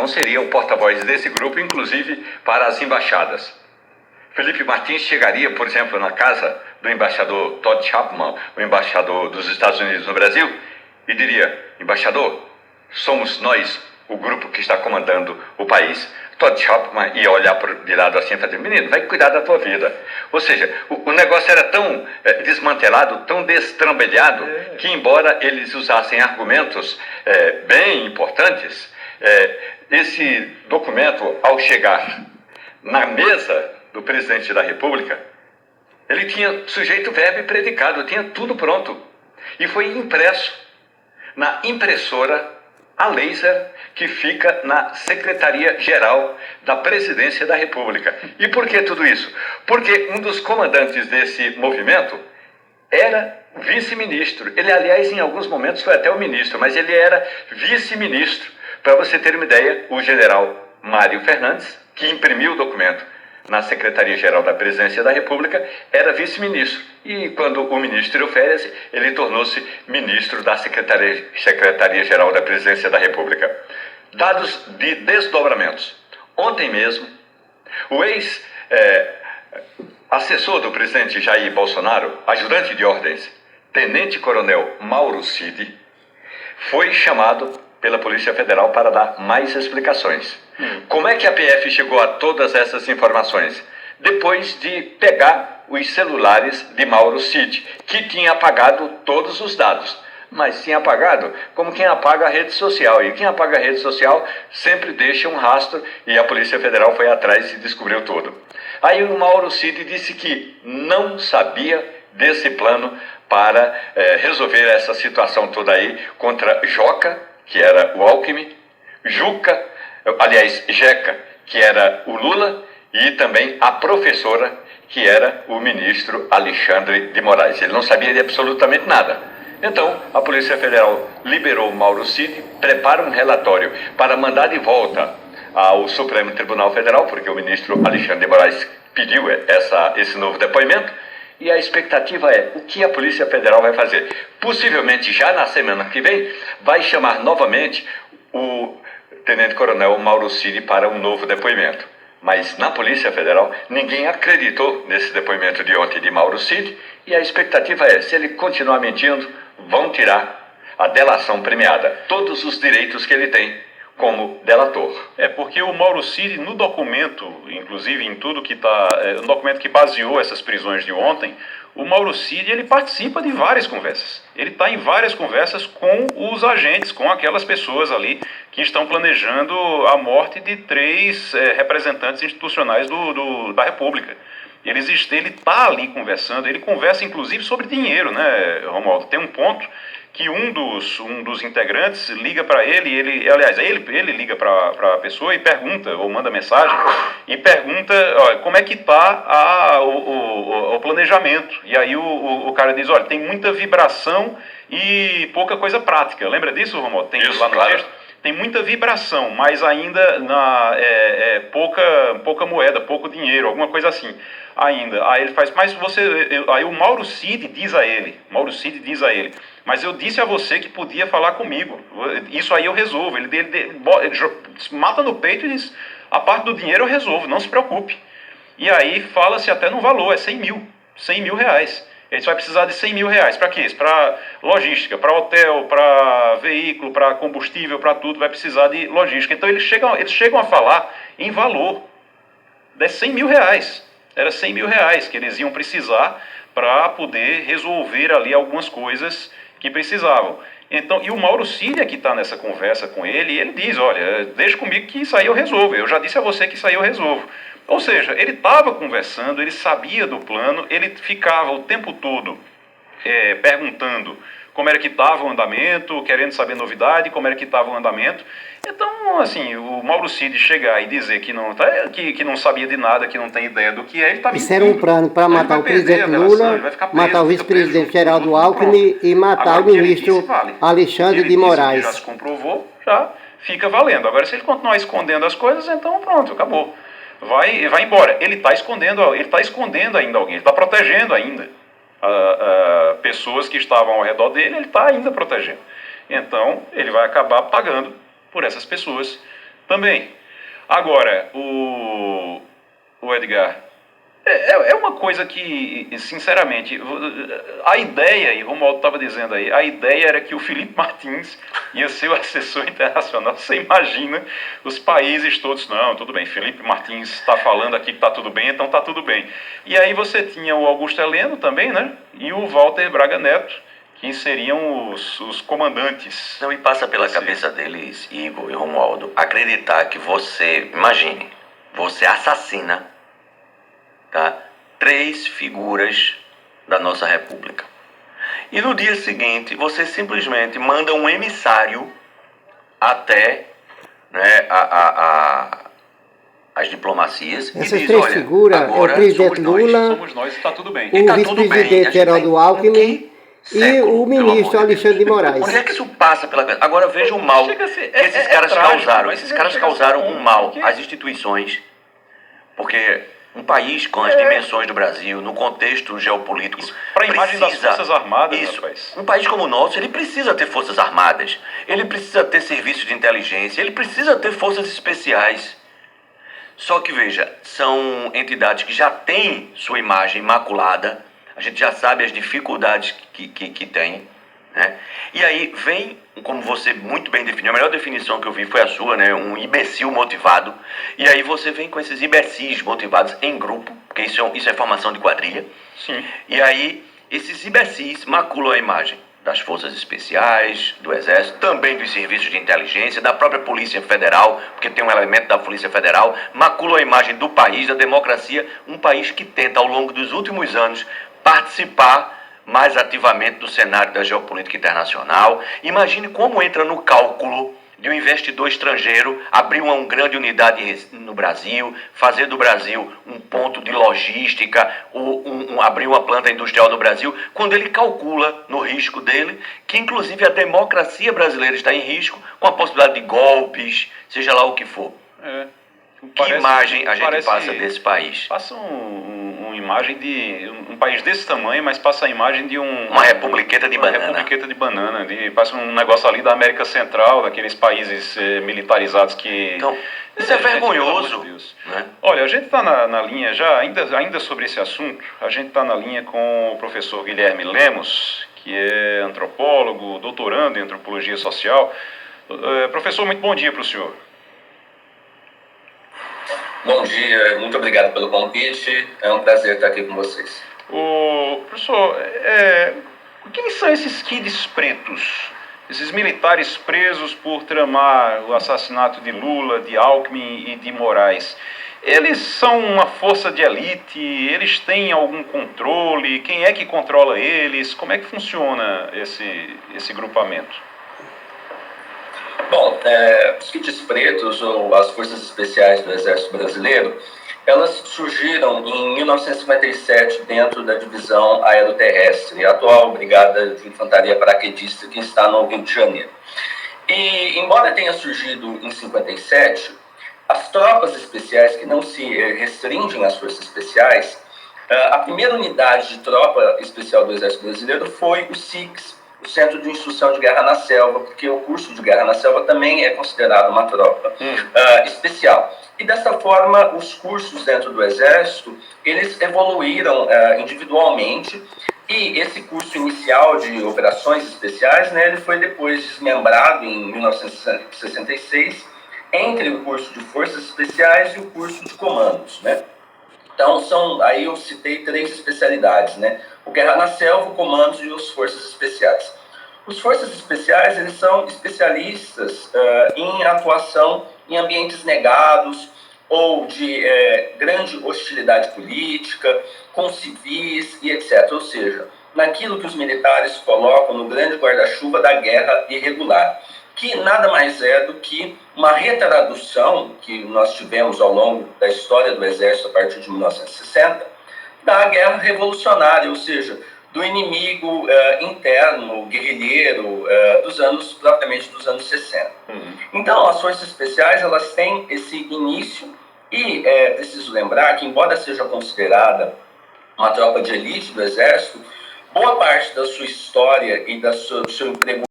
então seria o porta-voz desse grupo, inclusive para as embaixadas. Felipe Martins chegaria, por exemplo, na casa do embaixador Todd Chapman, o embaixador dos Estados Unidos no Brasil, e diria: embaixador, somos nós o grupo que está comandando o país. Todd Chapman ia olhar de lado assim e fazer: menino, vai cuidar da tua vida. Ou seja, o negócio era tão desmantelado, tão destrambelhado, que embora eles usassem argumentos bem importantes, esse documento, ao chegar na mesa do presidente da República, ele tinha sujeito, verbo e predicado, tinha tudo pronto. E foi impresso na impressora a laser que fica na Secretaria-Geral da Presidência da República. E por que tudo isso? Porque um dos comandantes desse movimento era vice-ministro. Ele, aliás, em alguns momentos foi até o ministro, mas ele era vice-ministro. Para você ter uma ideia, o general Mário Fernandes, que imprimiu o documento na Secretaria-Geral da Presidência da República, era vice-ministro. E quando o ministro tirou férias, ele tornou-se ministro da Secretaria-Geral da Presidência da República. Dados de desdobramentos. Ontem mesmo, o ex-assessor do presidente Jair Bolsonaro, ajudante de ordens, tenente-coronel Mauro Cid, foi chamado pela Polícia Federal para dar mais explicações. Como é que a PF chegou a todas essas informações? Depois de pegar os celulares de Mauro Cid, que tinha apagado todos os dados. Mas tinha apagado como quem apaga a rede social. E quem apaga a rede social sempre deixa um rastro, e a Polícia Federal foi atrás e descobriu tudo. Aí o Mauro Cid disse que não sabia desse plano para resolver essa situação toda aí contra Joca, que era o Alckmin, Jeca, que era o Lula, e também a professora, que era o ministro Alexandre de Moraes. Ele não sabia de absolutamente nada. Então, a Polícia Federal liberou o Mauro Cid, prepara um relatório para mandar de volta ao Supremo Tribunal Federal, porque o ministro Alexandre de Moraes pediu esse novo depoimento, e a expectativa é o que a Polícia Federal vai fazer. Possivelmente, já na semana que vem, vai chamar novamente o tenente-coronel Mauro Cid para um novo depoimento. Mas na Polícia Federal, ninguém acreditou nesse depoimento de ontem de Mauro Cid, e a expectativa é, se ele continuar mentindo, vão tirar a delação premiada, todos os direitos que ele tem como delator. Porque o Mauro Cid, no documento, inclusive em tudo que está, no documento que baseou essas prisões de ontem, o Mauro Cid, ele participa de várias conversas. Ele está em várias conversas com os agentes, com aquelas pessoas ali que estão planejando a morte de 3 representantes institucionais da República. Ele está ali conversando, ele conversa inclusive sobre dinheiro, né, Romualdo? Tem um ponto que um dos integrantes liga para ele, ele liga para a pessoa e pergunta, ou manda mensagem, e pergunta como é que está o planejamento. E aí o cara diz: olha, tem muita vibração e pouca coisa prática. Lembra disso, Romualdo? Tem isso, lá no claro. texto? Tem muita vibração, mas ainda pouca moeda, pouco dinheiro, alguma coisa assim. Ainda. Aí ele faz: mas aí o Mauro Cid diz a ele, mas eu disse a você que podia falar comigo, isso aí eu resolvo. Ele mata no peito e diz: a parte do dinheiro eu resolvo, não se preocupe. E aí fala-se até no valor, é 100 mil reais. Ele vai precisar de 100 mil reais. Para quê? Para logística, para hotel, para veículo, para combustível, para tudo, vai precisar de logística. Então eles chegam a falar em valor de 100 mil reais. Era 100 mil reais que eles iam precisar para poder resolver ali algumas coisas que precisavam. Então, e o Mauro Cid que está nessa conversa com ele, e ele diz: olha, deixa comigo que isso aí eu resolvo. Eu já disse a você que isso aí eu resolvo. Ou seja, ele estava conversando, ele sabia do plano, ele ficava o tempo todo perguntando como era que estava o andamento, querendo saber novidade, como era que estava o andamento. Então, assim, o Mauro Cid chegar e dizer que não sabia de nada, que não tem ideia do que ele está mentindo. Isso era um plano para matar o presidente Lula, matar o vice-presidente Geraldo Alckmin e matar o ministro Alexandre de Moraes. Já se comprovou, já fica valendo. Agora, se ele continuar escondendo as coisas, então pronto, acabou. Vai embora. Ele está escondendo ainda alguém, ele está protegendo ainda pessoas que estavam ao redor dele, ele está ainda protegendo. Então, ele vai acabar pagando por essas pessoas Também. Agora, o Edgar, é uma coisa que, sinceramente, a ideia, e o Romualdo estava dizendo aí, a ideia era que o Felipe Martins ia ser o assessor internacional. Você imagina os países todos, não, tudo bem, Felipe Martins está falando aqui que está tudo bem, então está tudo bem. E aí você tinha o Augusto Heleno também, né? E o Walter Braga Neto, que seriam os comandantes. Não, e passa pela cabeça deles, Igor e Romualdo, acreditar que você, imagine, você assassina, tá, 3 figuras da nossa república. E no dia seguinte, você simplesmente manda um emissário até, né, as diplomacias. Essas e diz, 3 olha, figuras é o presidente Lula, Somos nós, está tudo bem. o vice-presidente Geraldo Alckmin e o ministro Alexandre de Moraes. Onde é que isso passa pela cabeça? Agora veja o mal que esses caras causaram. Esses caras causaram um mal às instituições, porque um país com as dimensões do Brasil, no contexto geopolítico, para a imagem das Forças Armadas, isso, rapaz. Um país como o nosso, ele precisa ter forças armadas, ele precisa ter serviços de inteligência, ele precisa ter forças especiais. Só que, veja, são entidades que já têm sua imagem maculada, a gente já sabe as dificuldades que tem, né? E aí vem, como você muito bem definiu, a melhor definição que eu vi foi a sua, né? Um imbecil motivado. E aí você vem com esses imbecis motivados em grupo, porque isso é formação de quadrilha. Sim. E aí esses imbecis maculam a imagem das forças especiais, do Exército, também dos serviços de inteligência, da própria Polícia Federal, porque tem um elemento da Polícia Federal, maculam a imagem do país, da democracia, um país que tenta, ao longo dos últimos anos, participar mais ativamente do cenário da geopolítica internacional. Imagine como entra no cálculo de um investidor estrangeiro abrir uma grande unidade no Brasil, fazer do Brasil um ponto de logística, abrir uma planta industrial no Brasil, quando ele calcula no risco dele, que inclusive a democracia brasileira está em risco, com a possibilidade de golpes, seja lá o que for. Que imagem a gente passa desse país? Passa uma imagem de um país desse tamanho, mas passa a imagem de uma republiqueta de banana. Uma republiqueta de banana. Passa um negócio ali da América Central, daqueles países militarizados que... Então, isso é vergonhoso. Né? Olha, a gente está na linha já, ainda sobre esse assunto, a gente está na linha com o professor Guilherme Lemos, que é antropólogo, doutorando em antropologia social. Professor, muito bom dia para o senhor. Bom dia, muito obrigado pelo convite, é um prazer estar aqui com vocês. Professor, quem são esses kids pretos? Esses militares presos por tramar o assassinato de Lula, de Alckmin e de Moraes. Eles são uma força de elite? Eles têm algum controle? Quem é que controla eles? Como é que funciona esse grupamento? Bom, os kits pretos, ou as forças especiais do Exército Brasileiro, elas surgiram em 1957 dentro da divisão aeroterrestre, a atual Brigada de Infantaria Paraquedista, que está no Rio de Janeiro. E, embora tenha surgido em 57, as tropas especiais, que não se restringem às forças especiais, a primeira unidade de tropa especial do Exército Brasileiro foi o SIGS, o Centro de Instrução de Guerra na Selva, porque o curso de Guerra na Selva também é considerado uma tropa especial. E dessa forma, os cursos dentro do Exército, eles evoluíram individualmente, e esse curso inicial de operações especiais, né, ele foi depois desmembrado em 1966, entre o curso de forças especiais e o curso de comandos, né? Então, aí eu citei 3 especialidades, né? O Guerra na Selva, o Comandos e os Forças Especiais. Os Forças Especiais, eles são especialistas em atuação em ambientes negados ou de grande hostilidade política, com civis e etc. Ou seja, naquilo que os militares colocam no grande guarda-chuva da guerra irregular, que nada mais é do que uma retradução que nós tivemos ao longo da história do Exército a partir de 1960, da guerra revolucionária, ou seja, do inimigo interno, guerrilheiro, propriamente dos anos 60. Então, as forças especiais, elas têm esse início e preciso lembrar que, embora seja considerada uma tropa de elite do Exército, boa parte da sua história e do seu emprego